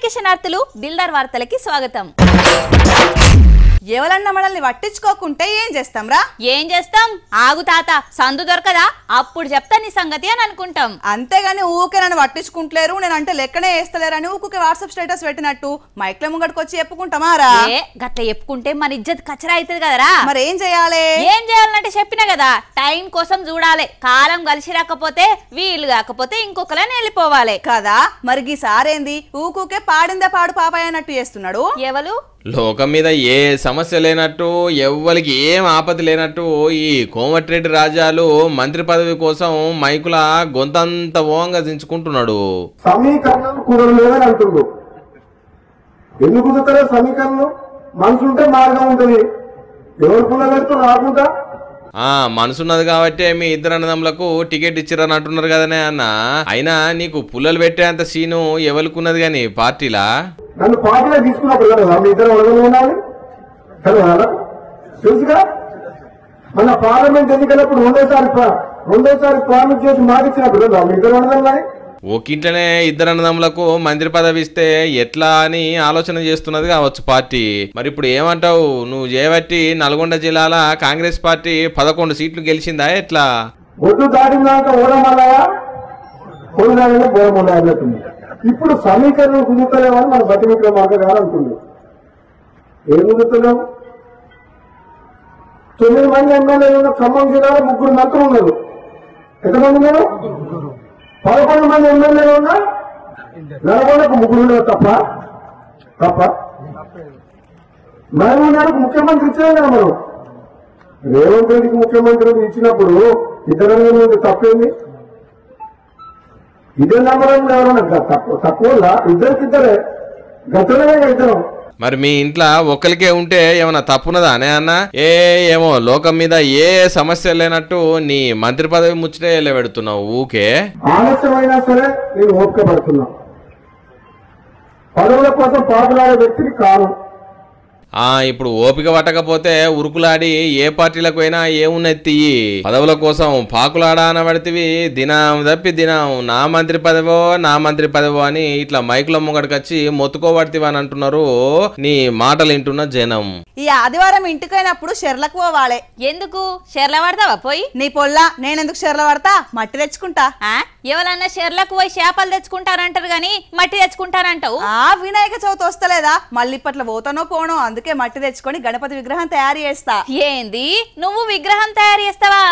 అందరికీ శనార్థులు దిల్దార్ వార్తలకి స్వాగతం. ఎవరన్నా మనల్ని పట్టించుకోకుంటే ఏం చేస్తాంరా? ఏం చేస్తాం? ఆగు తాత, సందు దొరకదా అప్పుడు చెప్తా నీ సంగతి అని అనుకుంటాం. అంతేగాని ఊకే నన్ను పట్టించుకుంటలేరు, నేనంటే లెక్కనే వేస్తలేరని ఊకే వాట్సాప్ స్టేటస్ పెట్టినట్టు మైక్ల ముంగడికి వచ్చి చెప్పుకుంటామారా? గట్ల చెప్పుకుంటే మన ఇజ్జత్ కచరా అవుతుంది కదరా. మరి ఏం చేయాలి? ఏం చేయాలంటే చెప్పినా కదా, టైం కోసం చూడాలి. కాలం కలిసి రాకపోతే వీలు కాకపోతే ఇంకొకలని వెళ్ళిపోవాలి కదా. మరి ఈ సారేంది ఊకే పాడిందే పాడు పాపాయ అన్నట్టు చేస్తున్నాడు? ఎవరు లోకం మీద ఏ సమస్య లేనట్టు, ఎవ్వరికి ఏం ఆపద లేనట్టు ఈ కోమటిరెడ్డి రాజాలు మంత్రి పదవి కోసం మైకుల గొంతంత ఓంగా దించుకుంటున్నాడు. సమీకరణం కుదరలేదని అంటుండు. ఎందుకు కుదురుతారో సమీకరణం? మనసుంటే మార్గం ఉంటుంది. ఎవరు కుదరలేదు రాకుండా మనసున్నది కాబట్టి మీ ఇద్దరు అన్నదమ్ములకు టికెట్ ఇచ్చిరని అంటున్నారు కదనే అన్న. అయినా నీకు పుల్లలు పెట్టేంత సీను ఎవరికున్నది గాని పార్టీలా? నన్ను పార్టీలో తీసుకున్నప్పుడు కదా మీ ఇద్దరు వదలు ఉండాలి కదా, తెలుసుగా. మన పార్లమెంట్ ఎన్నికలప్పుడు రెండోసారి ప్రామిస్ చేసి మాటిచ్చినప్పుడు కదా మీ ఇద్దరు వదలని. ఒకింట్లోనే ఇద్దరు అన్నదమ్ములకు మంత్రి పదవి ఇస్తే ఎట్లా అని ఆలోచన చేస్తున్నది కావచ్చు పార్టీ. మరి ఇప్పుడు ఏమంటావు? నువ్వు చేయబట్టి నల్గొండ జిల్లాల కాంగ్రెస్ పార్టీ 11 సీట్లు గెలిచిందా ఎట్లా? ఒడ్డు దాటినాక ఓడమల్లాయా, ఓడదాని బోడమల్లా అన్నట్టుంది. ఇప్పుడు సమీకరణం కుదురుతలేమని మన బట్టి విక్రమార్క గారు అంటుంది. ఏం కుదురుతున్నావు? 9 మంది ఎమ్మెల్యేలు ఉన్న ఖమ్మం జిల్లాలో 3 మంత్రులు ఉన్నారు. ఎంతమంది ఉన్నారు? 11 మంది ఎమ్మెల్యేలు ఉన్నా నల్గొండకు 3 ఉన్నారు. తప్ప నల్గొండకు ముఖ్యమంత్రి ఇచ్చారు కదా. మనం రేవంత్ రెడ్డికి ముఖ్యమంత్రి ఇచ్చినప్పుడు ఇద్దరు తప్పేంది? ఇదే నమ్మడం ఎవరన్నా తక్కువ ఇద్దరికిద్దరే గతంలో ఇద్దరం. మరి మీ ఇంట్లో ఒక్కరికే ఉంటే ఏమన్నా తప్పున్నదా అనే అన్న? ఏమో లోకం మీద ఏ సమస్య లేనట్టు నీ మంత్రి పదవి ముచ్చటే వెళ్ళబెడుతున్నావు ఊకే. ఆలస్యమైనా సరే నేను ఓపిక పడుతున్నా. పదవుల కోసం పాకులాడే వ్యక్తిని కాను. ఇప్పుడు ఓపిక పట్టకపోతే ఉరుకులాడి ఏ పార్టీలకు అయినా ఏమున్నెత్తి పదవుల కోసం పాకులాడా అనబడితివి. దినం తప్పి దినం నా మంత్రి పదవో అని ఇట్లా మైకుల ముంగడికొచ్చి మొత్తుకోబడితివి అని అంటున్నారు నీ మాటలు వింటున్న జనం. ఈ ఆదివారం ఇంటికైనప్పుడు షెర్లకు పోవాలే. ఎందుకు షెర్ల పడతావా పోయి? నీ పొల్లా నేనెందుకు షెర్ల పడతా? మట్టి తెచ్చుకుంటా. ఎవరన్నా షెర్లకు పోయి చేపలు తెచ్చుకుంటారంటారు గాని మట్టి తెచ్చుకుంటారంటావు. వినాయక చవితి వస్తలేదా? మళ్ళీ ఇప్పట్లో పోతానో పోనో, అందుకే మట్టి తెచ్చుకొని గణపతి విగ్రహం తయారు చేస్తా. ఏంది నువ్వు విగ్రహం తయారు చేస్తావా?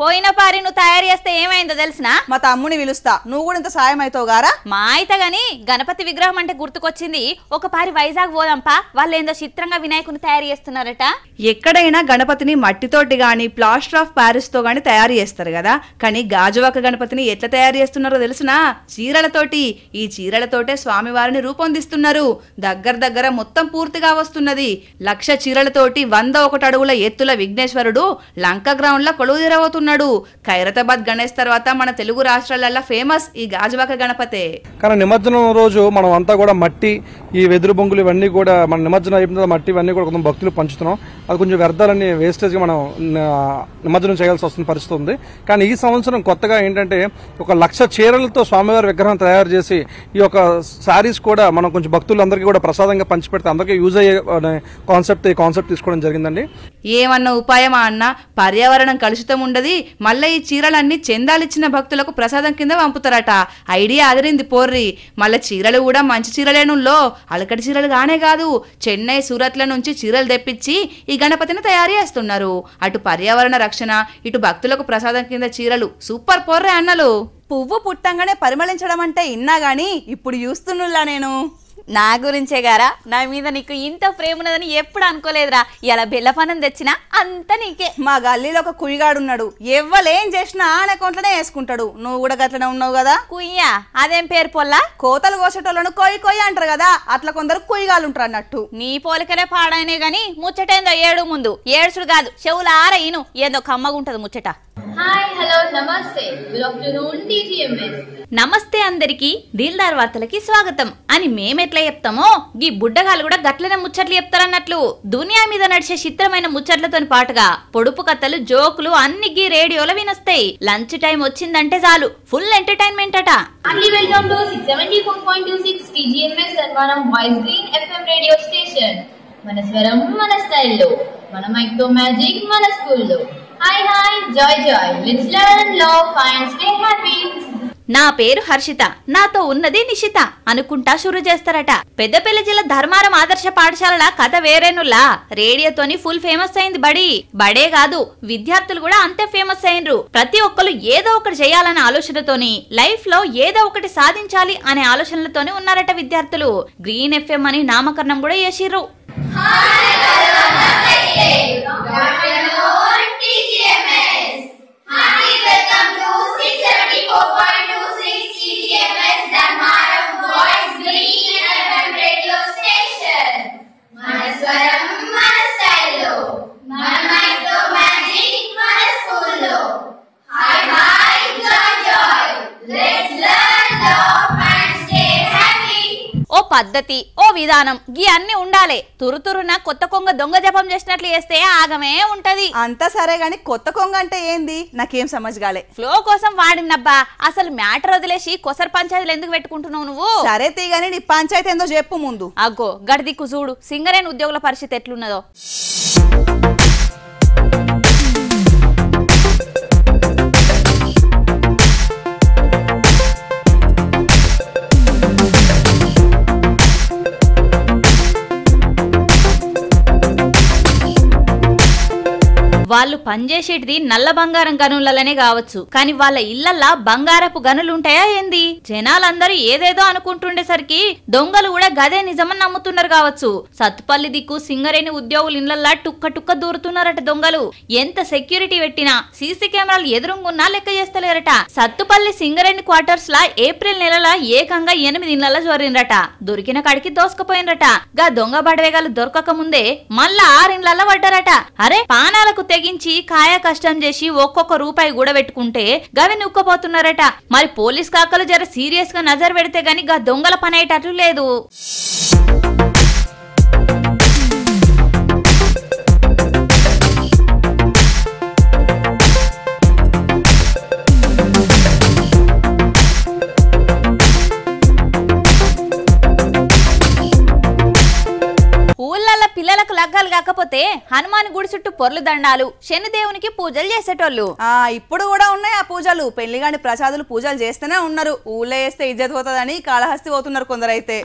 పోయిన పారి నువ్వు తయారు చేస్తే ఏమైందో తెలిసినా? మా తమ్ముని పిలుస్తా, నువ్వు కూడా ఇంత సాయం అవుతావు గారా? మా అయితే గాని గణపతి విగ్రహం అంటే గుర్తుకొచ్చింది. ఒక పారి వైజాగ్ పోదాంపా, వాళ్ళు ఏందో చిత్రంగా వినాయకుని తయారు చేస్తున్నారట. ఎక్కడైనా గణపతిని మట్టితోటి గాని ప్లాస్టర్ ఆఫ్ ప్యారిస్ తో గాని తయారు చేస్తారు కదా, కానీ గాజువాక గణపతిని ఎట్లా తయారు చేస్తున్నారో తెలుసునా? చీరలతోటి. ఈ చీరలతోటే స్వామివారిని రూపొందిస్తున్నారు. దగ్గర మొత్తం పూర్తిగా వస్తున్నది. 1,00,000 చీరలతోటి 101 అడుగుల ఎత్తుల విఘ్నేశ్వరుడు లంక గ్రౌండ్ లో కొలువుదీరవుతున్నాడు. ఖైరతాబాద్ గణేష్ తర్వాత మన తెలుగు రాష్ట్రాలలో ఫేమస్ ఈ గాజువాక గణపతే. కానీ నిమజ్జనం రోజు మనం అంతా కూడా మట్టి, ఈ వెదురు బొంగులు ఇవన్నీ కూడా మన నిమజ్జనం అయిపోయిన మట్టి ఇవన్నీ కూడా కొంచెం భక్తులు పంచుతున్నాం. అది కొంచెం వ్యర్థాలని వేస్టేజ్గా మనం నిమజ్జనం చేయాల్సి వస్తున్న పరిస్థితి ఉంది. కానీ ఈ సంవత్సరం కొత్తగా ఏంటంటే 1,00,000 చీరలతో స్వామివారి విగ్రహం తయారు చేసి ఈ యొక్క శారీస్ కూడా మనం కొంచెం భక్తులందరికీ కూడా ప్రసాదంగా పంచిపెడితే అందరికీ యూజ్ అయ్యే కాన్సెప్ట్ తీసుకోవడం జరిగిందండి. ఏమన్నా ఉపాయమా అన్న? పర్యావరణం కలుషితం ఉండదు. మళ్ళీ ఈ చీరలన్నీ చందాలిచ్చిన భక్తులకు ప్రసాదం కింద పంపుతారట. ఐడియా అదిరింది పోర్రి. మళ్ళీ చీరలు కూడా మంచి చీరలేనుల్లో, అలకటి చీరలు గానే కాదు, చెన్నై సూరత్ల నుంచి చీరలు తెప్పించి ఈ గణపతిని తయారు చేస్తున్నారు. అటు పర్యావరణ రక్షణ, ఇటు భక్తులకు ప్రసాదం కింద చీరలు. సూపర్ పోర్రే అన్నలు. పువ్వు పుట్టంగానే పరిమళించడం అంటే ఇన్నా గాని ఇప్పుడు చూస్తున్నా నేను. నా గురించే గారా? నా మీద నీకు ఇంత ప్రేమ ఉన్నదని ఎప్పుడు అనుకోలేదురా. ఇలా బెల్లపనం తెచ్చినా అంత నీకే. మా గల్లీలో ఒక కుయ్యగాడున్నాడు, ఎవ్వలేం చేసినా ఆయన అకౌంట్లోనే వేసుకుంటాడు. నువ్వు కూడా గట్లనే ఉన్నావు కదా. కుయ్యా? అదేం పేరు పొల్లా? కోతలు కోసేటోళ్ళను కొయ్యి అంటారు కదా, అట్లా కొందరు కుయ్యగాళ్ళు ఉంటారు అన్నట్టు. నీ పోలికలే పాడైనే గాని ముచ్చటేందో ఏడు ముందు ఏడుచుడు కాదు, చెవుల ఆరయిను ఏందో కమ్మగుంటది ముచ్చట. హాయ్, హలో, నమస్తే, గుడ్ ఆఫ్టర్నూన్ టీటీఎంఎస్. నమస్తే అందరికి, దిల్దార్ వార్తలకి స్వాగతం అని మేమెట్లా ఎట్లా చెప్తామో గీ బుడ్డగాలు కూడా గట్లనే ముచ్చట్లు చెప్తారన్నట్లు దునియా మీద నడిచే చిత్రమైన ముచ్చట్లతోని పాటుగా పొడుపు కథలు జోకులు అన్ని గీ రేడియోలో వినొస్తాయి. లంచ్ టైం వచ్చిందంటే చాలు ఫుల్ ఎంటర్టైన్మెంట్ అట. Welcome to 674.26 TGMS Sarvanam Voice Green FM radio station. మన స్వరం మన స్టైల్లో, మన మైక్ తో మ్యాజిక్ మన స్కూల్లో. Hi Joy let's learn love and stay happy. నా పేరు హర్షిత, నాతో ఉన్నది నిషిత అనుకుంటా షురు చేస్తారట. పెద్దపల్లి జిల్లా ధర్మారం ఆదర్శ పాఠశాలల కథ వేరేనులా రేడియోతోని ఫుల్ ఫేమస్ అయింది. బడే కాదు విద్యార్థులు కూడా అంతే ఫేమస్ అయినరు. ప్రతి ఒక్కరు ఏదో ఒకటి చేయాలనే ఆలోచనతోని లైఫ్ లో ఏదో ఒకటి సాధించాలి అనే ఆలోచనలతోనే ఉన్నారట విద్యార్థులు. గ్రీన్ ఎఫ్ఎం అని నామకరణం కూడా చేసిర్రు. ఓ పద్ధతి ఓ విధానం గీ అన్ని ఉండాలి. తురుతురున కొత్త కొంగ దొంగ జపం చేసినట్లు చేస్తే ఆగమే ఉంటది. అంతా సరే గాని కొత్త కొంగ అంటే ఏంది నాకేం సమజ్గాలే. ఫ్లో కోసం వాడినబ్బా, అసలు మ్యాటర్ వదిలేసి కొసర్ పంచాయతీలు ఎందుకు పెట్టుకుంటున్నావు నువ్వు? సరే తీగాని నీ పంచాయతీ ఏందో చెప్పు ముందు. అగ్గో గడిదిక్కు చూడు సింగరేణి ఉద్యోగుల పరిస్థితి ఎట్లున్నదో. వాళ్ళు పనిచేసేటిది నల్ల బంగారం గనులనే కావచ్చు, కానీ వాళ్ళ ఇళ్లల్లా బంగారపు గనులుంటాయా ఏంది? జనాలందరూ ఏదేదో అనుకుంటుండేసరికి దొంగలు కూడా గదే నిజమని నమ్ముతున్నారు కావచ్చు. సత్తుపల్లి దిక్కు సింగరేణి ఉద్యోగులు ఇళ్లల్లా టుక్క టుక్క దూరుతున్నారట దొంగలు. ఎంత సెక్యూరిటీ పెట్టినా సీసీ కెమెరాలు ఎదురుగున్నా లెక్క చేస్తలేరట. సత్తుపల్లి సింగరేణి క్వార్టర్స్ లా ఏప్రిల్ నెలల ఏకంగా 8 ఇళ్లలో జోరినరట. దొరికిన కాడికి దోసుకుపోయినరట. గా దొంగ బడవేగాలు దొరకక ముందే మళ్ళా 6 ఇళ్లలో పడ్డారట. అరే పానాలకు తెగించి కాయ కష్టం చేసి ఒక్కొక్క రూపాయి కూడా పెట్టుకుంటే గవి నూక్కపోతున్నారట. మరి పోలీస్ కాకలు జర సీరియస్ గా నజర్ పెడితే గాని గా దొంగల పని అయ్యేటట్లు లేదు. ఊళ్ళల్లో పిల్లలకు లగ్గాలు కాకపోతే హనుమాన్ గుడి చుట్టూ పొర్లు దండాలు, శనిదేవునికి పూజలు చేసేటోళ్ళు. ఇప్పుడు కూడా ఉన్నాయి ఆ పూజలు. పెళ్లిగాని ప్రసాదులు పూజలు చేస్తూనే ఉన్నారు. ఊళ్ళో వేస్తే ఇజ్జత్ పోతుందని కాళహస్తి పోతున్నారు కొందరైతే.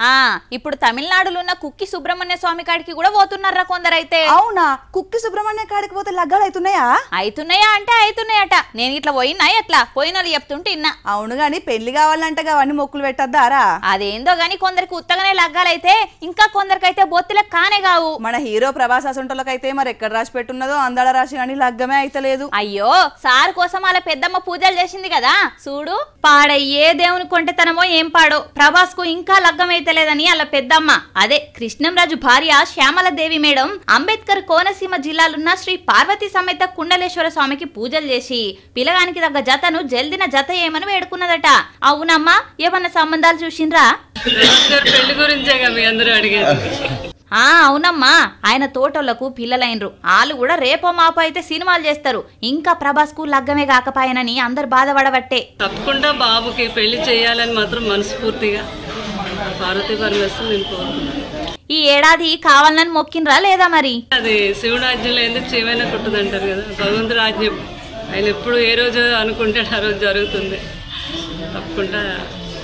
ఇప్పుడు తమిళనాడులో ఉన్న కుక్కి సుబ్రహ్మణ్య స్వామి కాడికి కూడా పోతున్నారా కొందరైతే. అవునా? కుక్కి సుబ్రహ్మణ్య కాడికి పోతే లగ్గాలు అవుతున్నాయా? అవుతున్నాయా అంటే అవుతున్నాయట. నేను ఇట్లా పోయినా ఎట్లా పోయినోళ్ళు చెప్తుంటే ఇన్నా. అవును గాని పెళ్లి కావాలంటే అవన్నీ మొక్కులు పెట్టద్దారా? అదేందో గాని కొందరికి ఉత్తగానే లగ్గాలైతే, ఇంకా కొందరికైతే బొత్తిలకు కానే కావు. మన హీరో ప్రభాస్ అసంటోళ్ళకైతే మరి ఎక్కడ రాసి పెట్టున్నదో అందాల రాసి కానీ లగ్గమే అయితలేదు. అయ్యో సార్ కోసం అలా పెద్దమ్మ పూజలు చేసింది కదా చూడు. పాడ ఏ దేవుని కొంటెతనమో ఏం పాడో ప్రభాస్ కు ఇంకా లగ్గం అయితలేదని అలా పెద్దమ్మ అదే కృష్ణంరాజు భార్య శ్యామలదేవి మేడం అంబేద్కర్ కోనసీమ జిల్లాలున్న శ్రీ పార్వతీ సమేత కుండలేశ్వర స్వామికి పూజలు చేసి పిల్లగానికి తగ్గ జతను జల్దిన జత ఏమని వేడుకున్నదట. అవునమ్మా ఏమన్నా సంబంధాలు చూసిండ్రా? పెళ్లి గురించేగా మీ అందరూ అడిగేది. అవునమ్మా ఆయన తోటోళ్లకు పిల్లలైనరు. వాళ్ళు కూడా రేపో మాపో అయితే సినిమాలు చేస్తారు. ఇంకా ప్రభాస్ కు లగ్గమే కాకపాయనని అందరు బాధపడబట్టే. తప్పకుండా బాబుకి పెళ్లి చేయాలని మాత్రం మనస్ఫూర్తిగా పార్వతీ పరమేశ్వరుని నేను కోరుకుంటున్నాను. ఈ ఏడాది కావాలని మొక్కినరా లేదా మరి? అది శివుడు ఆజ్ఞలో ఎందుకు చేయమైనా కుట్టదంటారు కదా. భగవంతుడు ఆజ్ఞ ఆయన ఎప్పుడు ఏ రోజు అనుకుంటే ఆ రోజు జరుగుతుంది. తప్పకుండా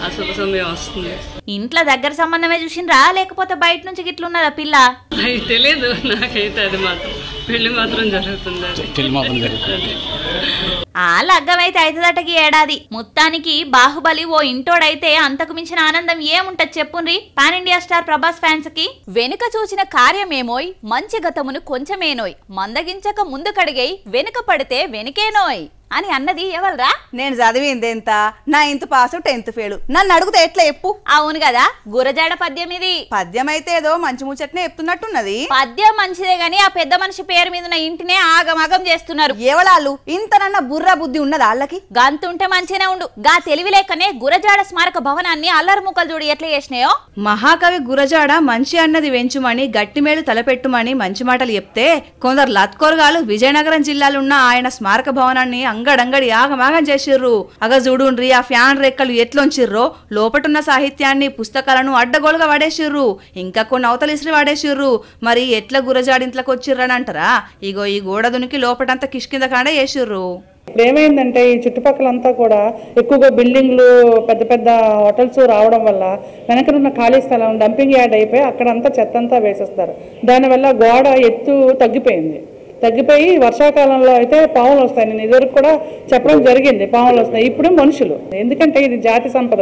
ఆ శుభ సమయం వస్తుంది. ఇంట్లో దగ్గర సంబంధమే చూసిండ్రా లేకపోతే బయట నుంచి గిట్లున్నదా పిల్ల? అది తెలియదు నాకైతే. అది మాత్రం పెళ్లి మాత్రం జరుగుతుంది. లగ్గమైతే అవుతుందటకి ఏడాది. మొత్తానికి బాహుబలి ఓ ఇంటోడైతే అంతకు మించిన ఆనందం ఏముంటది చెప్పుండ్రి pan India star Prabhas fans కి. వెనుక చూసిన కార్యమేమోయ్ మంచి గతమును కొంచెమేనోయ్, మందగించక ముందు కడిగై వెనుక పడితే వెనుకేనోయ్ అని అన్నది ఎవల్రా? నేను చదివింది ఎంత? 9th pass 10th fail. నన్ను అడుగుతే ఎట్లా చెప్పు? అవును కదా గురజాడ పద్యం ఇది. పద్యం అయితే ఏదో మంచి ముచ్చట్నే చెప్తున్నట్టున్నది. పద్యం మంచిదే గాని ఆ పెద్ద మనిషి పేరు మీద ఉన్న ఇంటినే ఆగమాగం చేస్తున్నారు. ఎవలాళ్ళు ఇంత ఇంతనన్న బుర్రా బుద్ధి ఉన్నది వాళ్ళకి. గంతుంటే మంచిగానే ఉండు. గా తెలివి లేకనే గురజాడ స్మారక భవనాన్ని అల్లరి ముక్కలు చూడు ఎట్లా చేసినాయో. మహాకవి గురజాడ మంచి అన్నది వెంచుమని గట్టిమేలు తలపెట్టుమని మంచి మాటలు చెప్తే కొందరు లత్కోరగాలు విజయనగరం జిల్లాలో ఉన్న ఆయన స్మారక భవనాన్ని అంగడంగడి ఆగమాగం చేసిర్రు. అగ చూడుండ్రి ఆ ఫ్యాన్ రెక్కలు ఎట్లొంచిర్రో, లోపటున్న సాహిత్యాన్ని పుస్తకాలను అడ్డగోలుగా వాడేసిర్రు, ఇంకా కొన్ని అవతలిసిరి వాడేసిర్రు. మరి ఎట్లా గురజాడింట్లోకి వచ్చిర్రని అంటారా? ఇగో ఈ గోడ దునికి లోపటంతా కిష్కింద కాడ వేసిర్రు. ఇప్పుడు ఏమైందంటే ఈ చుట్టుపక్కలంతా కూడా ఎక్కువగా బిల్డింగ్లు పెద్ద పెద్ద హోటల్స్ రావడం వల్ల వెనకనున్న ఖాళీ స్థలం డంపింగ్ యార్డ్ అయిపోయి అక్కడంతా చెత్త అంతా వేసేస్తారు. దానివల్ల గోడ ఎత్తు తగ్గిపోయి వర్షాకాలంలో అయితే పాములు వస్తాయి. నేను ఇదివరకు కూడా చెప్పడం జరిగింది, పాములు వస్తాయి. ఇప్పుడు మనుషులు, ఎందుకంటే ఇది జాతి సంపద,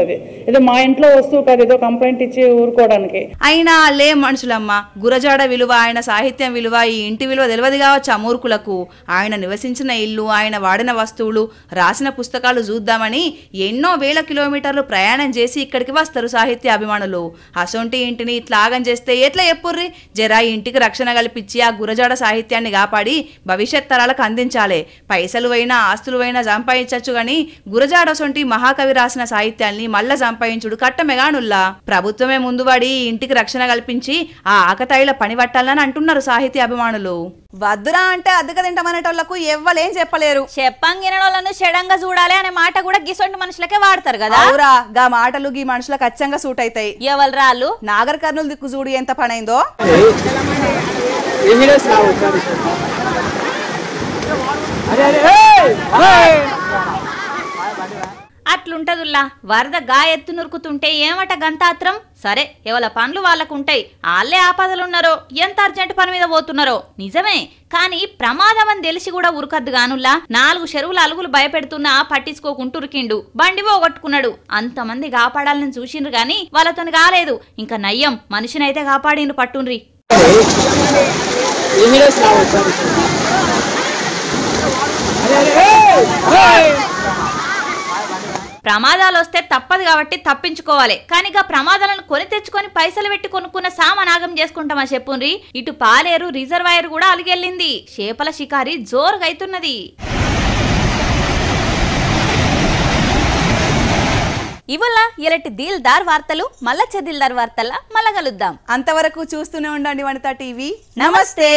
ఏదో మా ఇంట్లో వస్తువు కాదు ఏదో కంప్లైంట్ ఇచ్చి ఊరుకోవడానికి. అయినా లే మనుషులమ్మ, గురజాడ విలువ, ఆయన సాహిత్యం విలువ, ఈ ఇంటి విలువ తెలియదు కావచ్చు ఆ మూర్ఖులకు. ఆయన నివసించిన ఇల్లు, ఆయన వాడిన వస్తువులు, రాసిన పుస్తకాలు చూద్దామని ఎన్నో వేల కిలోమీటర్లు ప్రయాణం చేసి ఇక్కడికి వస్తారు సాహిత్య అభిమానులు. అసొంటి ఇంటిని ఇట్లా ఆగం చేస్తే ఎట్లా చెప్పుర్రి? జరా ఇంటికి రక్షణ కల్పించి ఆ గురజాడ సాహిత్యాన్ని కాపాడి భవిష్యత్ తరాలకు అందించాలి. పైసలు అయినా ఆస్తులు అయినా సంపాదించచ్చు గాని గురజాడ సొంటి మహాకవి రాసిన సాహిత్యాన్ని మళ్ళా సంపాదించుడు కట్టమెగానుల్లా. ప్రభుత్వమే ముందువాడి ఇంటికి రక్షణ కల్పించి ఆ ఆకతాయిల పని పట్టాలని అంటున్నారు సాహిత్య అభిమానులు. వద్దురా అంటే అద్దెక తింటామనేటోళ్లకు ఎవ్వలేం చెప్పలేరు. చెప్పంగినోళ్ళను చెడంగా చూడాలి అనే మాట కూడా గిసొంటి మనుషులకే వాడతారు కదా. అవురా, గా మాటలు గీ మనుషులకు అచ్చంగా సూట్ అవుతాయి. ఎవరు రాళ్ళు నాగర్ కర్నూలు దిక్కు చూడు ఎంత పనైందో. అట్లుంటదుల్లా. వరద గా ఎత్తు నురుకుతుంటే ఏమట గంతాత్రం. సరే, ఎవల పనులు వాళ్ళకుంటాయి. వాళ్ళే ఆపదలున్నారో ఎంత అర్జెంట్ పని మీద పోతున్నారో నిజమే. కానీ ప్రమాదం అని తెలిసి కూడా ఉరకద్దు గానుల్లా. 4 చెరువుల అలుగులు భయపెడుతున్నా పట్టించుకోకుంటూ ఉరికిండు, బండి పోగొట్టుకున్నాడు. అంతమంది కాపాడాలని చూసిండ్రు గాని వాళ్ళతో కాలేదు. ఇంకా నయ్యం మనిషినైతే కాపాడిండ్రు. పట్టుండ్రి. ప్రమాదాలు వస్తే తప్పదు కాబట్టి తప్పించుకోవాలి. కానీ ప్రమాదాలను కొని తెచ్చుకొని పైసలు పెట్టి కొనుక్కున్న సామానాగం చేసుకుంటామా చెప్పుండ్రి. ఇటు పాలేరు రిజర్వాయర్ కూడా అలిగెళ్ళింది. చేపల షికారి జోరుగా అవుతున్నది. ఇవల్ల ఇలాంటి దిల్దార్ వార్తలు మళ్ళా దిల్దార్ వార్తల్లా మళ్ళా కలుద్దాం. అంతవరకు చూస్తూనే ఉండండి వనితా టీవీ. నమస్తే.